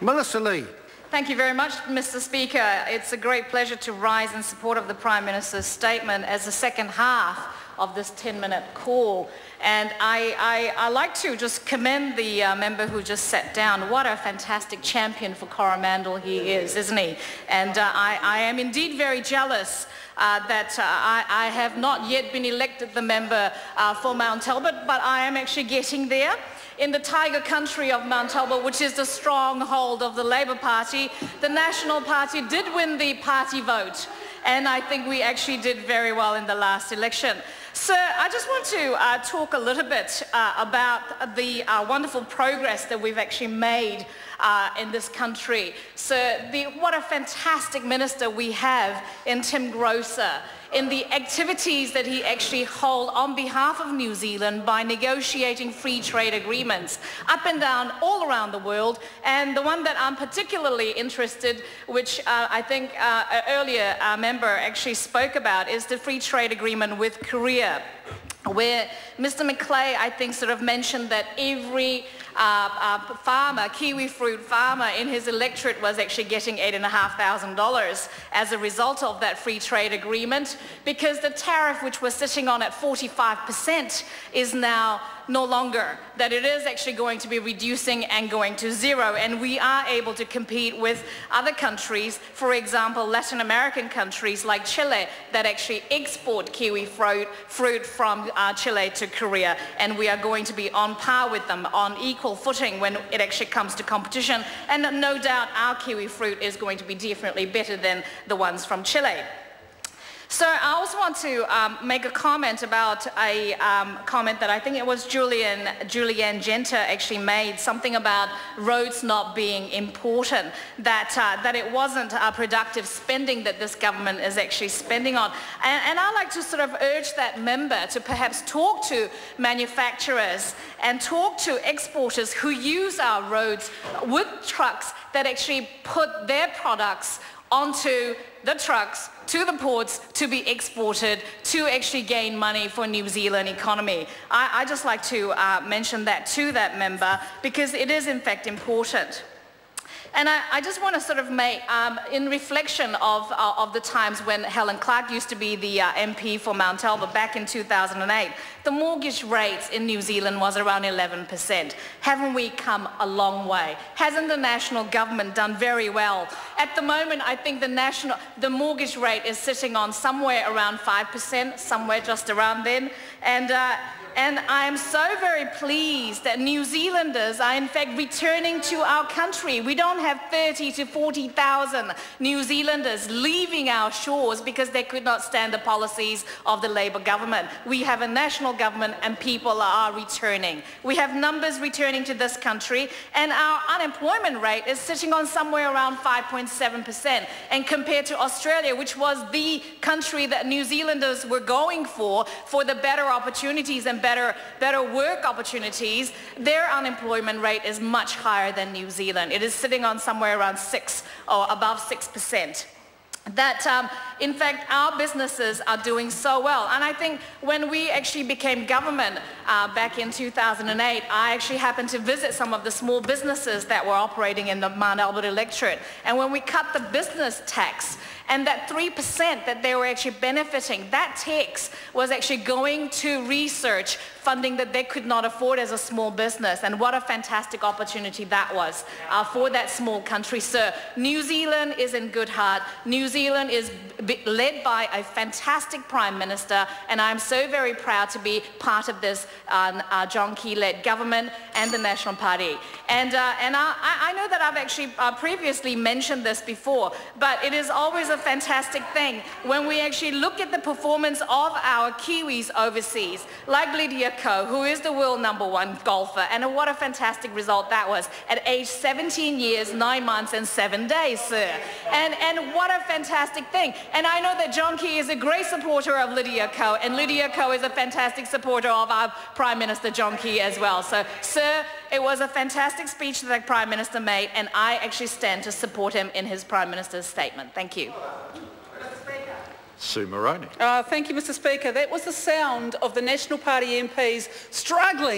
Melissa Lee. Thank you very much, Mr. Speaker. It's a great pleasure to rise in support of the Prime Minister's statement as the second half of this 10-minute call. And I like to just commend the member who just sat down. What a fantastic champion for Coromandel he is, isn't he? And I am indeed very jealous that I have not yet been elected the member for Mount Talbot, but I am actually getting there. In the tiger country of Mount Talbot, which is the stronghold of the Labour Party, the National Party did win the party vote, and I think we actually did very well in the last election. Sir, I just want to talk a little bit about the wonderful progress that we've actually made in this country. So what a fantastic minister we have in Tim Grosser, in the activities that he actually holds on behalf of New Zealand by negotiating free trade agreements up and down all around the world. And the one that I'm particularly interested, which I think earlier our member actually spoke about, is the free trade agreement with Korea, where Mr. McClay, I think, sort of mentioned that every farmer, kiwi fruit farmer in his electorate was actually getting $8,500 as a result of that free trade agreement, because the tariff, which was sitting on at 45%, is now no longer, that it is actually going to be reducing and going to zero, and we are able to compete with other countries, for example Latin American countries like Chile, that actually export kiwi fruit from Chile to Korea, and we are going to be on par with them, on equal footing when it actually comes to competition, and no doubt our kiwi fruit is going to be definitely better than the ones from Chile. So I also want to make a comment about a comment that I think it was Julianne Genter actually made, something about roads not being important, that it wasn't productive spending that this government is actually spending on. And I like to sort of urge that member to perhaps talk to manufacturers and talk to exporters who use our roads with trucks that actually put their products onto the trucks, to the ports, to be exported, to actually gain money for New Zealand economy. I just like to mention that to that member, because it is in fact important. And I just want to sort of make, in reflection of the times when Helen Clark used to be the MP for Mount Talbot back in 2008, the mortgage rates in New Zealand was around 11%. Haven't we come a long way? Hasn't the national government done very well? At the moment, I think the mortgage rate is sitting on somewhere around 5%, somewhere just around then. And I am so very pleased that New Zealanders are in fact returning to our country. We don't have 30 to 40,000 New Zealanders leaving our shores because they could not stand the policies of the Labour government. We have a national government and people are returning. We have numbers returning to this country, and our unemployment rate is sitting on somewhere around 5.7%. And compared to Australia, which was the country that New Zealanders were going for the better opportunities and better work opportunities, their unemployment rate is much higher than New Zealand. It is sitting on somewhere around 6 or above 6%. That in fact our businesses are doing so well. And I think when we actually became government back in 2008, I actually happened to visit some of the small businesses that were operating in the Mount Albert electorate. And when we cut the business tax, and that 3% that they were actually benefiting, that tax was actually going to research funding that they could not afford as a small business. And what a fantastic opportunity that was for that small country. So New Zealand is in good heart. New Zealand is led by a fantastic Prime Minister, and I'm so very proud to be part of this John Key-led government and the National Party. And I know that I've actually previously mentioned this before, but it is always a fantastic thing when we actually look at the performance of our Kiwis overseas, like Lydia Ko, who is the world #1 golfer, and what a fantastic result that was at age 17 years, 9 months and 7 days, sir. And what a fantastic thing. And I know that John Key is a great supporter of Lydia Ko, and Lydia Ko is a fantastic supporter of our Prime Minister John Key as well. So, sir, it was a fantastic speech that the Prime Minister made, and I actually stand to support him in his Prime Minister's statement. Thank you. Sue Moroney. Thank you, Mr. Speaker. That was the sound of the National Party MPs struggling